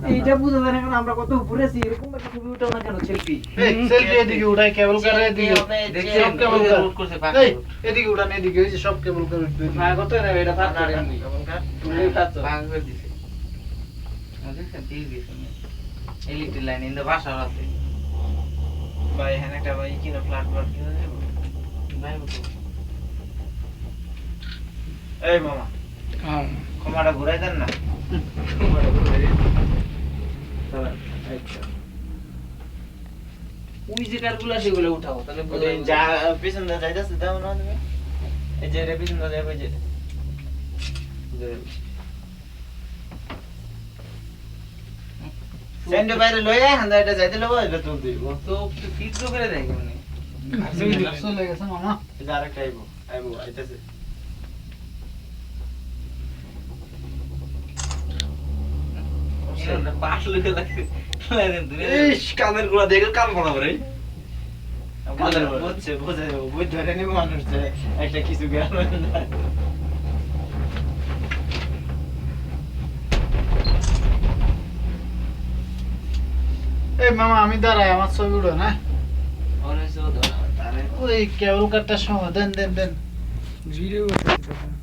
এইটা বুঝা যায় না কারণ আমরা কত উপরে আছি এরকম একটা ছবি উঠাও না কেন সেলফি এই সেলফি এদিকে উঠাই কেবল কার এদিকে দেখছি সব কেবল কার রুট করছে এই এদিকে উঠান এদিকে এই যে সব কেবল কার উঠবে ভাই কত না এটা ফাট করে এমনি তুমি ফাট ভাঙ করে দিছে আমাদের কাছে দিয়ে দিছে ইলেকট্রিক লাইন ইন দা বাসা আছে ভাই হ্যাঁ একটা ভাই কিনা ফ্ল্যাট ফ্ল্যাট কিনা দেব ভাই বলতো এই মামা হ্যাঁ ক্ষমাটা ঘুরাই দেন না ওই যে কারগুলো সেগুলো উঠাও তাহলে যা পিছন দা যাইতাছে দাও না তুমি এই যে রে পিছন দা যাবে যে সেন্ড বাইরে লইয়া হান্দা এটা যাইতে লব এটা তুল দিব তো ফিট করে দেয় কেমনে চলে গেছে মামা এটা আরেকটা আইবো আইবো আইতাছে পাশ লুকে লাগে লাইন দূরে ইস কানের গুলা দেখে কান পড়া রে কানের বুঝছে বুঝছে বুঝে বুঝ ধরে নিব মানুষ যে একটা কিছু জ্ঞান না এই মামা আমি দাঁড়াই আমার ছবি উঠো না অনেক ধরা ওই কেবল কারটা সহ দেন ভিডিও করতে